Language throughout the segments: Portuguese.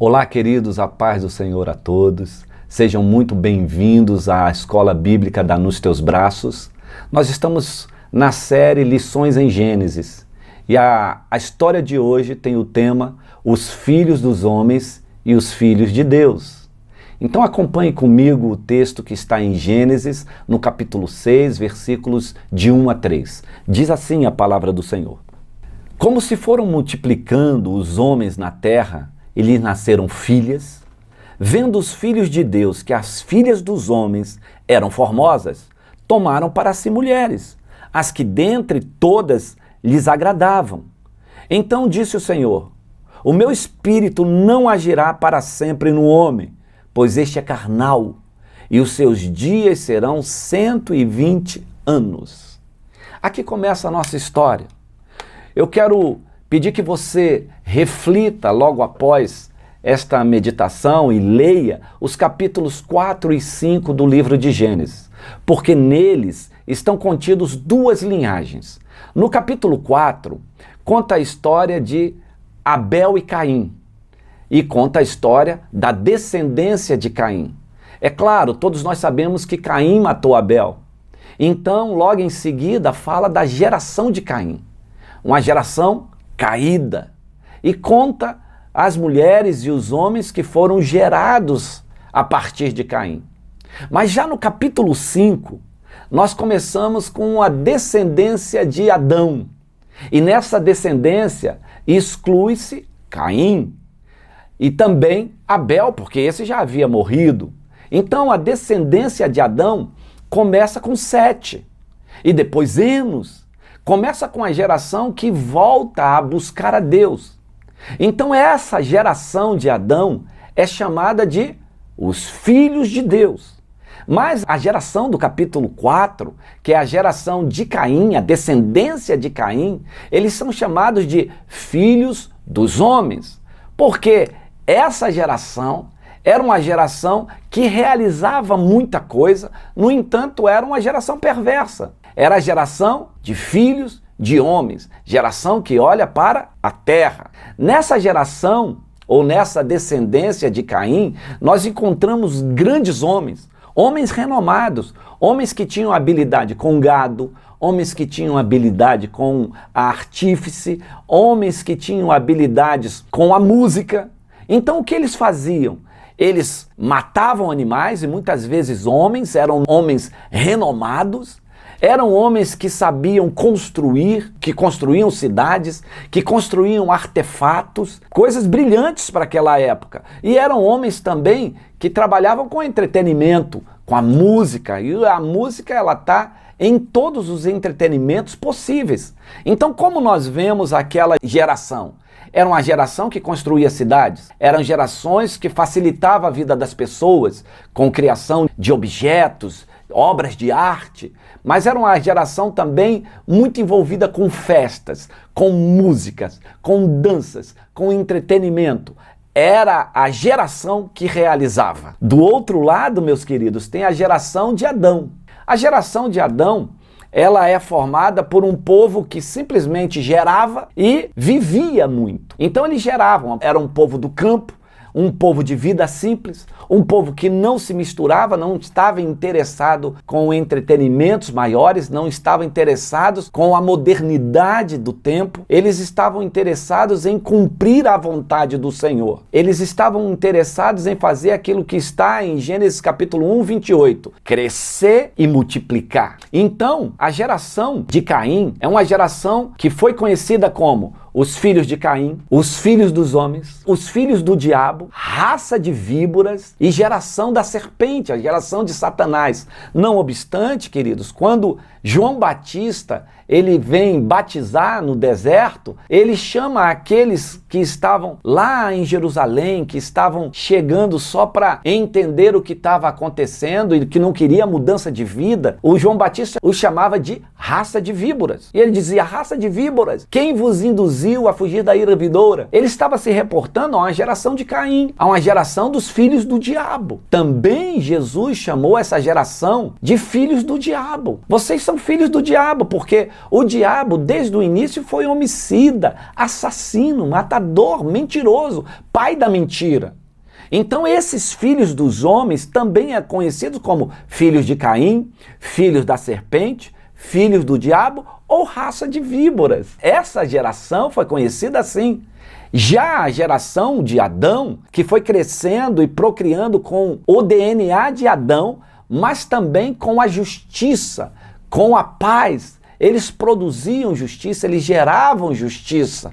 Olá, queridos, a paz do Senhor a todos. Sejam muito bem-vindos à Escola Bíblica da Nos Teus Braços. Nós estamos na série Lições em Gênesis. E a história de hoje tem o tema Os Filhos dos Homens e os Filhos de Deus. Então acompanhe comigo o texto que está em Gênesis, no capítulo 6, versículos de 1 a 3. Diz assim a palavra do Senhor. Como se foram multiplicando os homens na terra, e lhes nasceram filhas, vendo os filhos de Deus que as filhas dos homens eram formosas, tomaram para si mulheres, as que dentre todas lhes agradavam. Então disse o Senhor: o meu espírito não agirá para sempre no homem, pois este é carnal, e os seus dias serão 120 anos. Aqui começa a nossa história. Eu quero pedir que você reflita logo após esta meditação e leia os capítulos 4 e 5 do livro de Gênesis, porque neles estão contidos duas linhagens. No capítulo 4, conta a história de Abel e Caim, e conta a história da descendência de Caim. É claro, todos nós sabemos que Caim matou Abel. Então, logo em seguida, fala da geração de Caim, uma geração caída, e conta as mulheres e os homens que foram gerados a partir de Caim. Mas já no capítulo 5, nós começamos com a descendência de Adão, e nessa descendência exclui-se Caim e também Abel, porque esse já havia morrido. Então a descendência de Adão começa com Sete, e depois Enos. Começa com a geração que volta a buscar a Deus. Então essa geração de Adão é chamada de os filhos de Deus. Mas a geração do capítulo 4, que é a geração de Caim, a descendência de Caim, eles são chamados de filhos dos homens. Porque essa geração era uma geração que realizava muita coisa, no entanto era uma geração perversa. Era a geração de filhos de homens, geração que olha para a terra. Nessa geração, ou nessa descendência de Caim, nós encontramos grandes homens, homens renomados, homens que tinham habilidade com gado, homens que tinham habilidade com a artífice, homens que tinham habilidades com a música. Então o que eles faziam? Eles matavam animais, e muitas vezes homens, eram homens renomados, eram homens que sabiam construir, que construíam cidades, que construíam artefatos, coisas brilhantes para aquela época. E eram homens também que trabalhavam com entretenimento, com a música. E a música, ela está em todos os entretenimentos possíveis. Então, como nós vemos aquela geração? Era uma geração que construía cidades, eram gerações que facilitavam a vida das pessoas com criação de objetos, obras de arte, mas era uma geração também muito envolvida com festas, com músicas, com danças, com entretenimento. Era a geração que realizava. Do outro lado, meus queridos, tem a geração de Adão. A geração de Adão, ela é formada por um povo que simplesmente gerava e vivia muito. Então eles geravam, era um povo do campo, um povo de vida simples, um povo que não se misturava, não estava interessado com entretenimentos maiores, não estavam interessados com a modernidade do tempo, eles estavam interessados em cumprir a vontade do Senhor. Eles estavam interessados em fazer aquilo que está em Gênesis capítulo 1, 28, crescer e multiplicar. Então, a geração de Caim é uma geração que foi conhecida como os filhos de Caim, os filhos dos homens, os filhos do diabo, raça de víboras e geração da serpente, a geração de Satanás. Não obstante, queridos, quando João Batista ele vem batizar no deserto, ele chama aqueles que estavam lá em Jerusalém, que estavam chegando só para entender o que estava acontecendo e que não queria mudança de vida. O João Batista os chamava de raça de víboras. E ele dizia: raça de víboras, quem vos induziu a fugir da ira vindoura? Ele estava se reportando a uma geração de Caim, a uma geração dos filhos do diabo. Também Jesus chamou essa geração de filhos do diabo. Vocês são filhos do diabo, porque o diabo, desde o início, foi homicida, assassino, matador, mentiroso, pai da mentira. Então esses filhos dos homens também é conhecidos como filhos de Caim, filhos da serpente, filhos do diabo ou raça de víboras. Essa geração foi conhecida assim. Já a geração de Adão, que foi crescendo e procriando com o DNA de Adão, mas também com a justiça, com a paz. Eles produziam justiça, eles geravam justiça.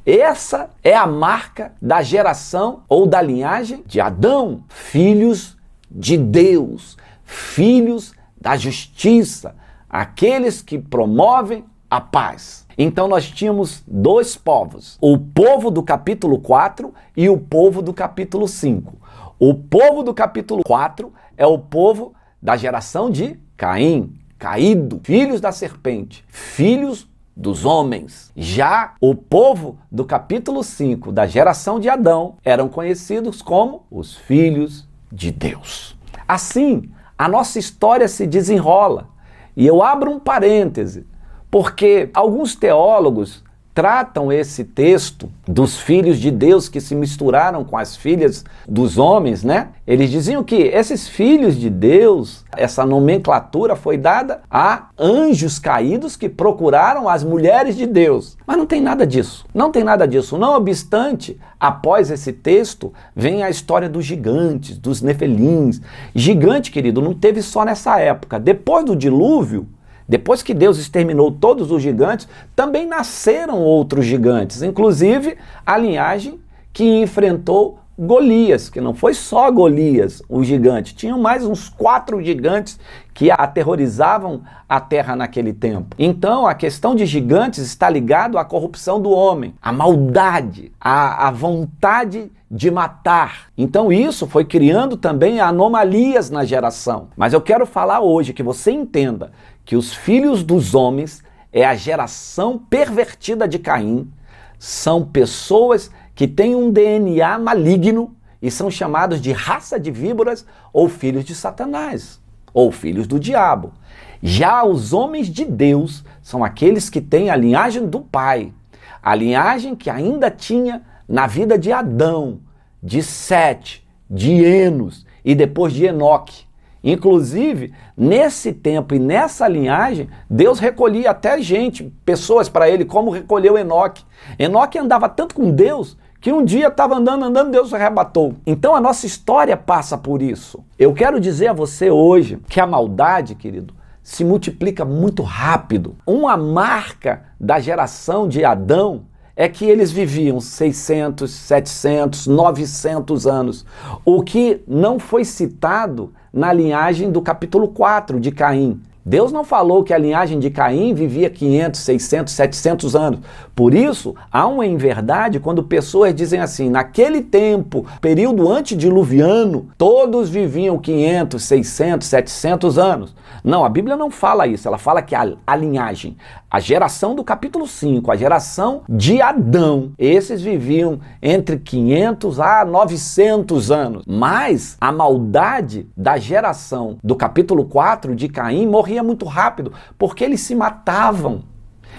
Essa é a marca da geração ou da linhagem de Adão, filhos de Deus, filhos da justiça, aqueles que promovem a paz. Então nós tínhamos dois povos, o povo do capítulo 4 e o povo do capítulo 5. O povo do capítulo 4 é o povo da geração de Caim, caído, filhos da serpente, filhos dos homens. Já o povo do capítulo 5, da geração de Adão, eram conhecidos como os filhos de Deus. Assim, a nossa história se desenrola. E eu abro um parêntese, porque alguns teólogos tratam esse texto dos filhos de Deus que se misturaram com as filhas dos homens, né? Eles diziam que esses filhos de Deus, essa nomenclatura foi dada a anjos caídos que procuraram as mulheres de Deus. Mas não tem nada disso. Não tem nada disso. Não obstante, após esse texto, vem a história dos gigantes, dos nefelins. Gigante, querido, não teve só nessa época. Depois do dilúvio, depois que Deus exterminou todos os gigantes, também nasceram outros gigantes, inclusive a linhagem que enfrentou Golias, que não foi só Golias, o gigante, tinham mais uns 4 gigantes que aterrorizavam a terra naquele tempo. Então a questão de gigantes está ligado à corrupção do homem, à maldade, à vontade de matar. Então isso foi criando também anomalias na geração. Mas eu quero falar hoje que você entenda que os filhos dos homens é a geração pervertida de Caim, são pessoas que têm um DNA maligno e são chamados de raça de víboras ou filhos de Satanás, ou filhos do diabo. Já os homens de Deus são aqueles que têm a linhagem do Pai, a linhagem que ainda tinha na vida de Adão, de Sete, de Enos e depois de Enoque. Inclusive, nesse tempo e nessa linhagem, Deus recolhia até gente, pessoas para ele, como recolheu Enoque. Enoque andava tanto com Deus que um dia estava andando, Deus o arrebatou. Então a nossa história passa por isso. Eu quero dizer a você hoje que a maldade, querido, se multiplica muito rápido. Uma marca da geração de Adão é que eles viviam 600, 700, 900 anos. O que não foi citado na linhagem do capítulo 4 de Caim. Deus não falou que a linhagem de Caim vivia 500, 600, 700 anos. Por isso, há uma inverdade quando pessoas dizem assim, naquele tempo, período antediluviano, todos viviam 500, 600, 700 anos. Não, a Bíblia não fala isso, ela fala que a linhagem, a geração do capítulo 5, a geração de Adão, esses viviam entre 500 a 900 anos. Mas a maldade da geração do capítulo 4 de Caim morria muito rápido, porque eles se matavam.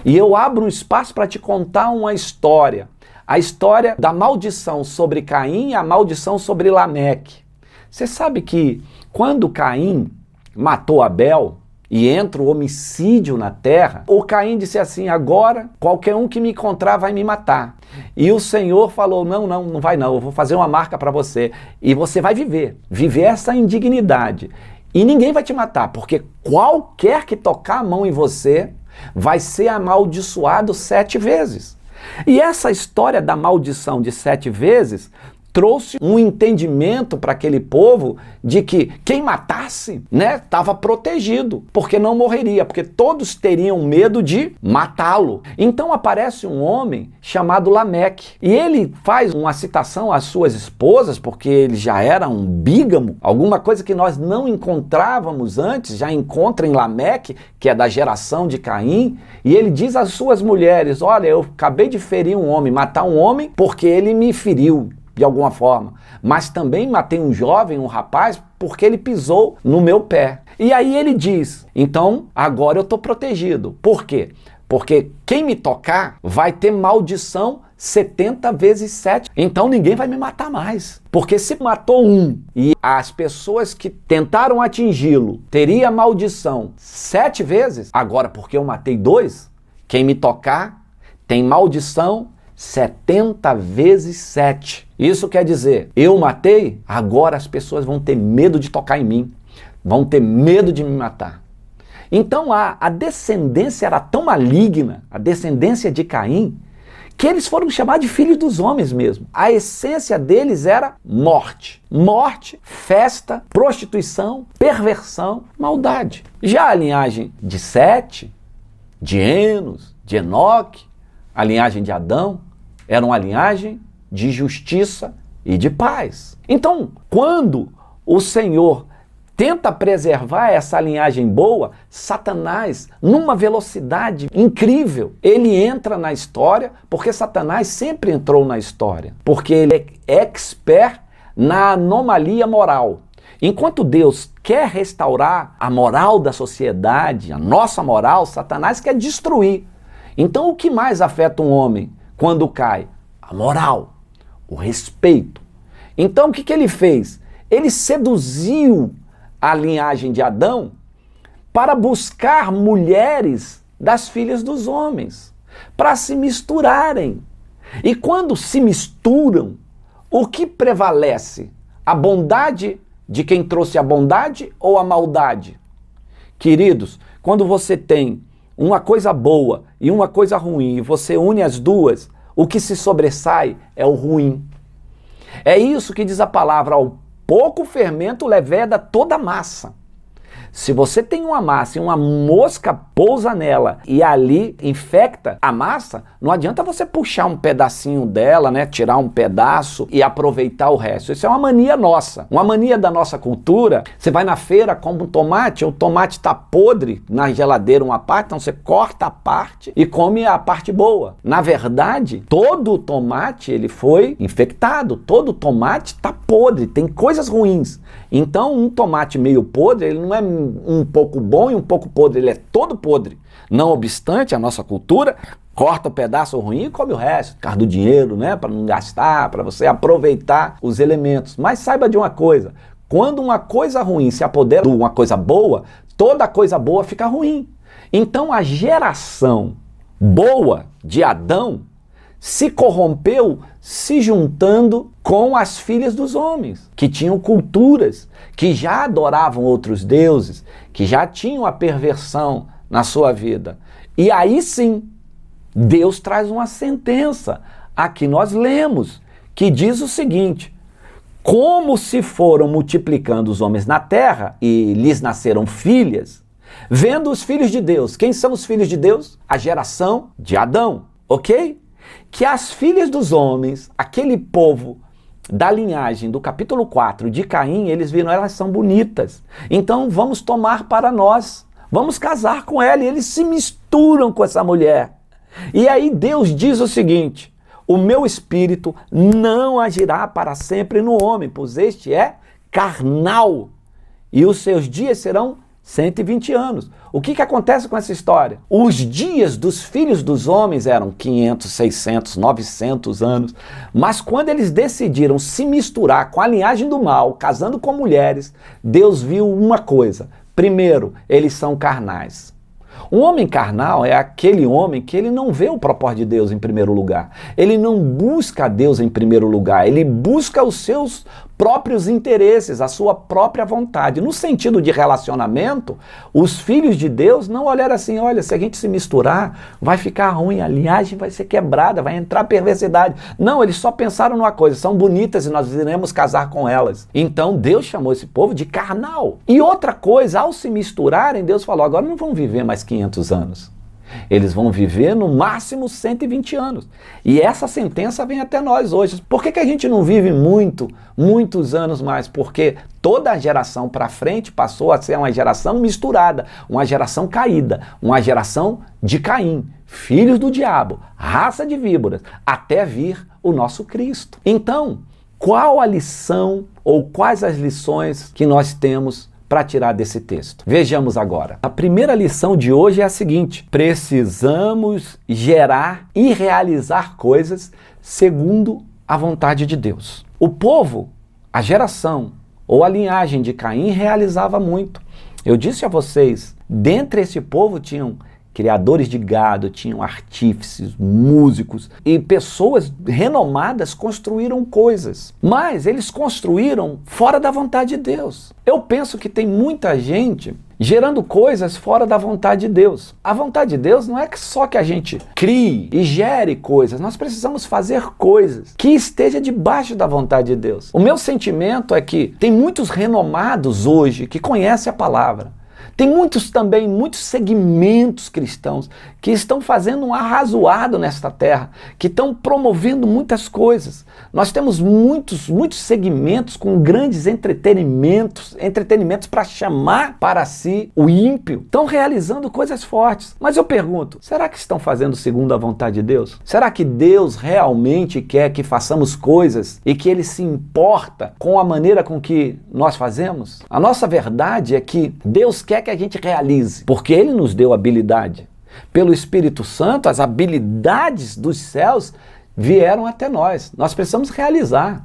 E eu abro um espaço para te contar uma história. A história da maldição sobre Caim e a maldição sobre Lameque. Você sabe que quando Caim matou Abel e entra o homicídio na terra, o Caim disse assim, agora qualquer um que me encontrar vai me matar. E o Senhor falou, não vai não, eu vou fazer uma marca para você e você vai viver essa indignidade. E ninguém vai te matar, porque qualquer que tocar a mão em você vai ser amaldiçoado 7 vezes. E essa história da maldição de 7 vezes trouxe um entendimento para aquele povo de que quem matasse, estava protegido, porque não morreria, porque todos teriam medo de matá-lo. Então aparece um homem chamado Lameque, e ele faz uma citação às suas esposas, porque ele já era um bígamo, alguma coisa que nós não encontrávamos antes, já encontra em Lameque, que é da geração de Caim, e ele diz às suas mulheres, olha, eu acabei de ferir um homem, matar um homem porque ele me feriu, de alguma forma, mas também matei um jovem, um rapaz, porque ele pisou no meu pé. E aí ele diz, então agora eu estou protegido. Por quê? Porque quem me tocar vai ter maldição 70 vezes 7. Então ninguém vai me matar mais. Porque se matou um e as pessoas que tentaram atingi-lo teria maldição 7 vezes, agora porque eu matei 2, quem me tocar tem maldição 70 vezes 7. Isso quer dizer, eu matei, agora as pessoas vão ter medo de tocar em mim, vão ter medo de me matar. Então a descendência era tão maligna, a descendência de Caim, que eles foram chamados de filhos dos homens mesmo. A essência deles era morte. Morte, festa, prostituição, perversão, maldade. Já a linhagem de Sete, de Enos, de Enoque, a linhagem de Adão, era uma linhagem de justiça e de paz. Então, quando o Senhor tenta preservar essa linhagem boa, Satanás, numa velocidade incrível, ele entra na história, porque Satanás sempre entrou na história, porque ele é expert na anomalia moral. Enquanto Deus quer restaurar a moral da sociedade, a nossa moral, Satanás quer destruir. Então o que mais afeta um homem quando cai? A moral, o respeito. Então o que ele fez? Ele seduziu a linhagem de Adão para buscar mulheres das filhas dos homens, para se misturarem. E quando se misturam, o que prevalece? A bondade de quem trouxe a bondade ou a maldade? Queridos, quando você tem uma coisa boa e uma coisa ruim, e você une as duas, o que se sobressai é o ruim. É isso que diz a palavra, ao pouco fermento leveda toda a massa. Se você tem uma massa e uma mosca pousa nela e ali infecta a massa, não adianta você puxar um pedacinho dela, né, tirar um pedaço e aproveitar o resto. Isso é uma mania nossa, uma mania da nossa cultura. Você vai na feira, compra um tomate, o tomate está podre na geladeira uma parte, então você corta a parte e come a parte boa. Na verdade, todo o tomate ele foi infectado, todo tomate está podre, tem coisas ruins. Então um tomate meio podre, ele não é um pouco bom e um pouco podre, ele é todo podre. Não obstante, a nossa cultura corta o pedaço ruim e come o resto, por causa do dinheiro, né, para não gastar, para você aproveitar os elementos. Mas saiba de uma coisa, quando uma coisa ruim se apodera de uma coisa boa, toda coisa boa fica ruim. Então a geração boa de Adão se corrompeu se juntando com as filhas dos homens, que tinham culturas, que já adoravam outros deuses, que já tinham a perversão na sua vida. E aí sim, Deus traz uma sentença. Aqui nós lemos, que diz o seguinte: como se foram multiplicando os homens na terra e lhes nasceram filhas, vendo os filhos de Deus. Quem são os filhos de Deus? A geração de Adão, ok? Que as filhas dos homens, aquele povo da linhagem do capítulo 4 de Caim, eles viram, elas são bonitas, então vamos tomar para nós, vamos casar com ela, e eles se misturam com essa mulher. E aí Deus diz o seguinte: o meu espírito não agirá para sempre no homem, pois este é carnal, e os seus dias serão 120 anos. O que acontece com essa história? Os dias dos filhos dos homens eram 500, 600, 900 anos, mas quando eles decidiram se misturar com a linhagem do mal, casando com mulheres, Deus viu uma coisa. Primeiro, eles são carnais. Um homem carnal é aquele homem que ele não vê o propósito de Deus em primeiro lugar. Ele não busca a Deus em primeiro lugar, ele busca os seus próprios interesses, a sua própria vontade. No sentido de relacionamento, os filhos de Deus não olharam assim: olha, se a gente se misturar, vai ficar ruim, a linhagem vai ser quebrada, vai entrar perversidade. Não, eles só pensaram numa coisa: são bonitas e nós iremos casar com elas. Então Deus chamou esse povo de carnal. E outra coisa, ao se misturarem, Deus falou: agora não vão viver mais 500 anos. Eles vão viver no máximo 120 anos. E essa sentença vem até nós hoje. Por que a gente não vive muitos anos mais? Porque toda a geração para frente passou a ser uma geração misturada, uma geração caída, uma geração de Caim, filhos do diabo, raça de víboras, até vir o nosso Cristo. Então, qual a lição Ou quais as lições que nós temos para tirar desse texto? Vejamos agora. A primeira lição de hoje é a seguinte: precisamos gerar e realizar coisas segundo a vontade de Deus. O povo, a geração ou a linhagem de Caim realizava muito. Eu disse a vocês, dentre esse povo tinham criadores de gado, tinham artífices, músicos e pessoas renomadas construíram coisas. Mas eles construíram fora da vontade de Deus. Eu penso que tem muita gente gerando coisas fora da vontade de Deus. A vontade de Deus não é só que a gente crie e gere coisas, nós precisamos fazer coisas que estejam debaixo da vontade de Deus. O meu sentimento é que tem muitos renomados hoje que conhecem a palavra. Tem muitos segmentos cristãos que estão fazendo um arrazoado nesta terra, que estão promovendo muitas coisas. Nós temos muitos segmentos com grandes entretenimentos para chamar para si o ímpio. Estão realizando coisas fortes. Mas eu pergunto, será que estão fazendo segundo a vontade de Deus? Será que Deus realmente quer que façamos coisas e que Ele se importa com a maneira com que nós fazemos? A nossa verdade é que Deus quer que a gente realize, porque Ele nos deu habilidade. Pelo Espírito Santo, as habilidades dos céus vieram até nós. Nós precisamos realizar.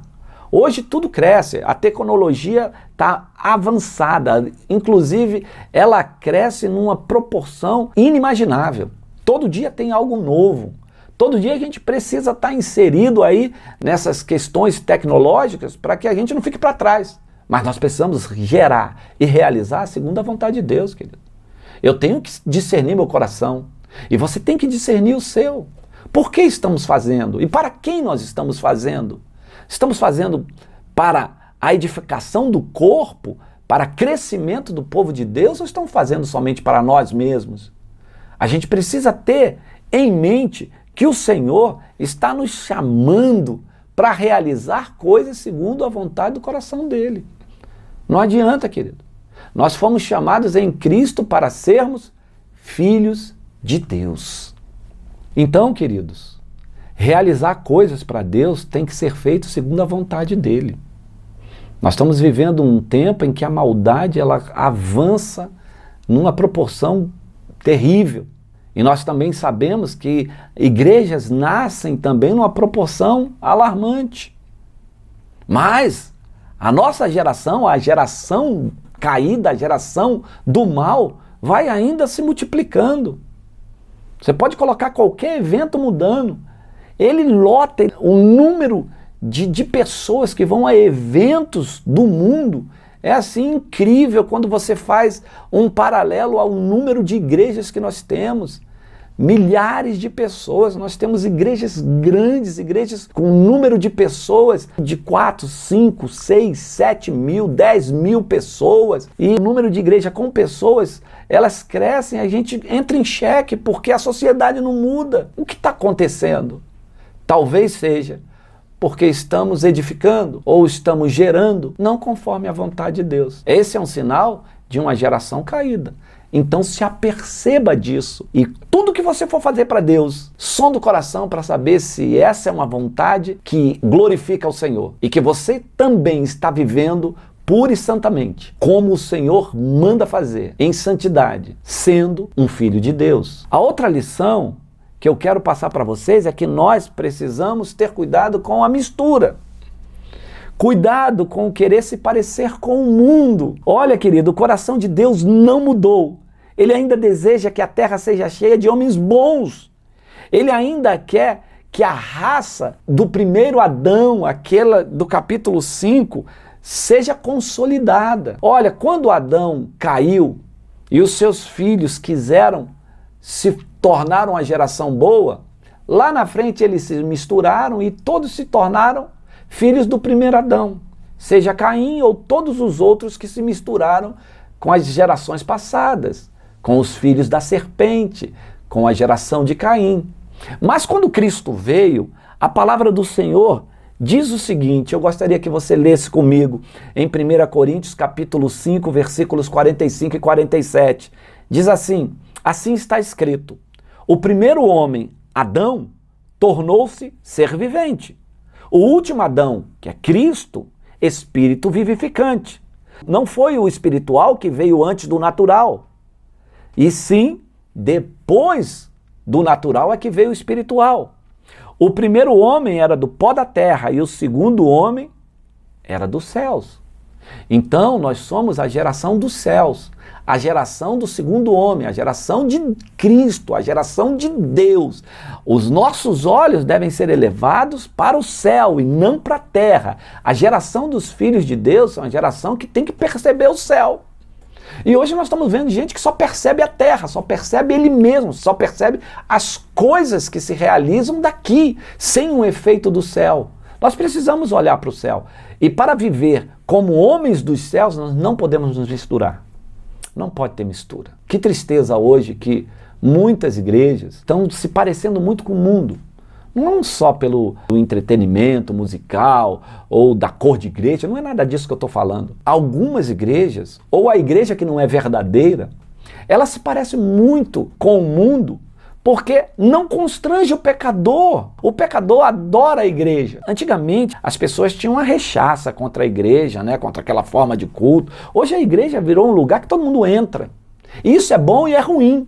Hoje tudo cresce, a tecnologia está avançada, inclusive ela cresce numa proporção inimaginável. Todo dia tem algo novo. Todo dia a gente precisa estar inserido aí nessas questões tecnológicas para que a gente não fique para trás. Mas nós precisamos gerar e realizar segundo a vontade de Deus, querido. Eu tenho que discernir meu coração e você tem que discernir o seu. Por que estamos fazendo? E para quem nós estamos fazendo? Estamos fazendo para a edificação do corpo, para crescimento do povo de Deus, ou estamos fazendo somente para nós mesmos? A gente precisa ter em mente que o Senhor está nos chamando para realizar coisas segundo a vontade do coração dele. Não adianta, querido. Nós fomos chamados em Cristo para sermos filhos de Deus. Então, queridos, realizar coisas para Deus tem que ser feito segundo a vontade dele. Nós estamos vivendo um tempo em que a maldade ela avança numa proporção terrível. E nós também sabemos que igrejas nascem também numa proporção alarmante. Mas a nossa geração, a geração caída, a geração do mal, vai ainda se multiplicando. Você pode colocar qualquer evento mudando. Ele lota o número de pessoas que vão a eventos do mundo. É assim incrível quando você faz um paralelo ao número de igrejas que nós temos. Milhares de pessoas, nós temos igrejas grandes, igrejas com um número de pessoas de 4, 5, 6, 7 mil, 10 mil pessoas. E o número de igreja com pessoas, elas crescem, a gente entra em xeque porque a sociedade não muda. O que está acontecendo? Talvez seja porque estamos edificando ou estamos gerando não conforme a vontade de Deus. Esse é um sinal de uma geração caída. Então se aperceba disso e tudo que você for fazer para Deus, sonda o coração para saber se essa é uma vontade que glorifica o Senhor e que você também está vivendo pura e santamente, como o Senhor manda fazer, em santidade, sendo um filho de Deus. A outra lição que eu quero passar para vocês é que nós precisamos ter cuidado com a mistura. Cuidado com querer se parecer com o mundo. Olha, querido, o coração de Deus não mudou. Ele ainda deseja que a terra seja cheia de homens bons. Ele ainda quer que a raça do primeiro Adão, aquela do capítulo 5, seja consolidada. Olha, quando Adão caiu e os seus filhos quiseram se tornar uma geração boa, lá na frente eles se misturaram e todos se tornaram filhos do primeiro Adão, seja Caim ou todos os outros que se misturaram com as gerações passadas, com os filhos da serpente, com a geração de Caim. Mas quando Cristo veio, a palavra do Senhor diz o seguinte, eu gostaria que você lesse comigo em 1 Coríntios capítulo 5, versículos 45 e 47. Diz assim, assim está escrito, o primeiro homem, Adão, tornou-se ser vivente. O último Adão, que é Cristo, espírito vivificante. Não foi o espiritual que veio antes do natural, e sim, depois do natural é que veio o espiritual. O primeiro homem era do pó da terra e o segundo homem era dos céus. Então, nós somos a geração dos céus, a geração do segundo homem, a geração de Cristo, a geração de Deus. Os nossos olhos devem ser elevados para o céu e não para a terra. A geração dos filhos de Deus é uma geração que tem que perceber o céu. E hoje nós estamos vendo gente que só percebe a terra, só percebe ele mesmo, só percebe as coisas que se realizam daqui, sem um efeito do céu. Nós precisamos olhar para o céu. E para viver como homens dos céus, nós não podemos nos misturar. Não pode ter mistura. Que tristeza hoje que muitas igrejas estão se parecendo muito com o mundo. Não só pelo entretenimento musical ou da cor de igreja, não é nada disso que eu estou falando. Algumas igrejas, ou a igreja que não é verdadeira, ela se parece muito com o mundo porque não constrange o pecador. O pecador adora a igreja. Antigamente, as pessoas tinham uma rechaça contra a igreja, né, contra aquela forma de culto. Hoje a igreja virou um lugar que todo mundo entra. E isso é bom e é ruim.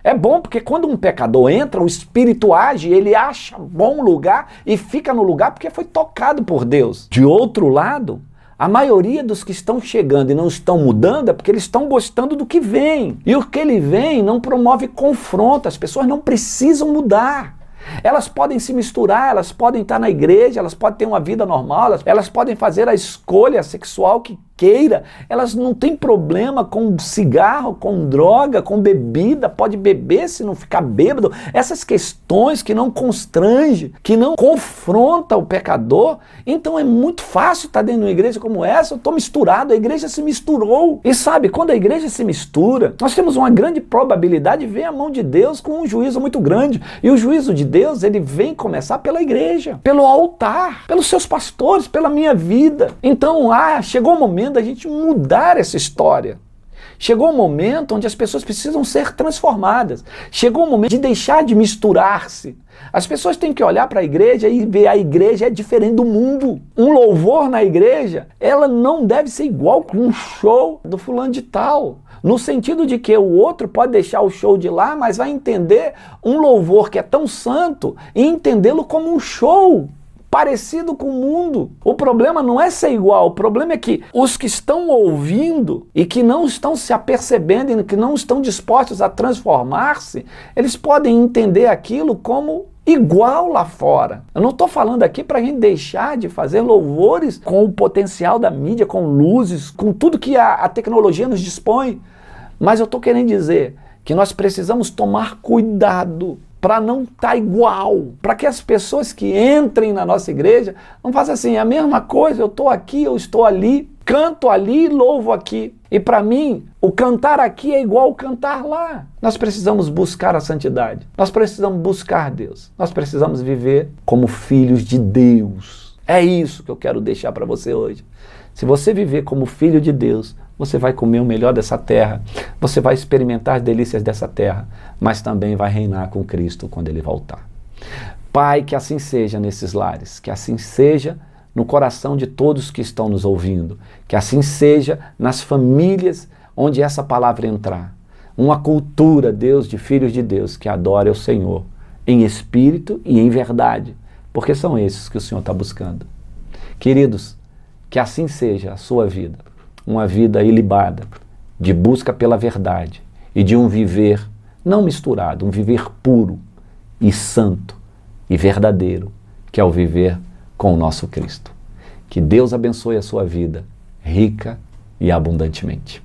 É bom porque quando um pecador entra, o Espírito age, ele acha bom lugar e fica no lugar porque foi tocado por Deus. De outro lado, a maioria dos que estão chegando e não estão mudando é porque eles estão gostando do que vem. E o que ele vem não promove confronto, as pessoas não precisam mudar. Elas podem se misturar, elas podem estar na igreja, elas podem ter uma vida normal, elas podem fazer a escolha sexual que queira, elas não têm problema com cigarro, com droga, com bebida, pode beber se não ficar bêbado. Essas questões que não constrangem, que não confrontam o pecador, então é muito fácil estar dentro de uma igreja como essa. Eu estou misturado, a igreja se misturou. E sabe, quando a igreja se mistura, nós temos uma grande probabilidade de ver a mão de Deus com um juízo muito grande. E o juízo de Deus, ele vem começar pela igreja, pelo altar, pelos seus pastores, pela minha vida. Então, chegou o momento da gente mudar essa história. Chegou um momento onde as pessoas precisam ser transformadas. Chegou um momento de deixar de misturar-se. As pessoas têm que olhar para a igreja e ver a igreja é diferente do mundo. Um louvor na igreja, ela não deve ser igual com um show do fulano de tal. No sentido de que o outro pode deixar o show de lá, mas vai entender um louvor que é tão santo e entendê-lo como um show parecido com o mundo. O problema não é ser igual, o problema é que os que estão ouvindo e que não estão se apercebendo e que não estão dispostos a transformar-se, eles podem entender aquilo como igual lá fora. Eu não estou falando aqui para a gente deixar de fazer louvores com o potencial da mídia, com luzes, com tudo que a tecnologia nos dispõe, mas eu estou querendo dizer que nós precisamos tomar cuidado para não estar igual, para que as pessoas que entrem na nossa igreja não façam assim, a mesma coisa, eu estou aqui, eu estou ali, canto ali, louvo aqui. E para mim, o cantar aqui é igual ao cantar lá. Nós precisamos buscar a santidade, nós precisamos buscar Deus, nós precisamos viver como filhos de Deus. É isso que eu quero deixar para você hoje. Se você viver como filho de Deus, você vai comer o melhor dessa terra, você vai experimentar as delícias dessa terra, mas também vai reinar com Cristo quando Ele voltar. Pai, que assim seja nesses lares, que assim seja no coração de todos que estão nos ouvindo, que assim seja nas famílias onde essa palavra entrar. Uma cultura, Deus, de filhos de Deus que adore ao Senhor, em espírito e em verdade, porque são esses que o Senhor está buscando. Queridos, que assim seja a sua vida. Uma vida ilibada, de busca pela verdade e de um viver não misturado, um viver puro e santo e verdadeiro, que é o viver com o nosso Cristo. Que Deus abençoe a sua vida, rica e abundantemente.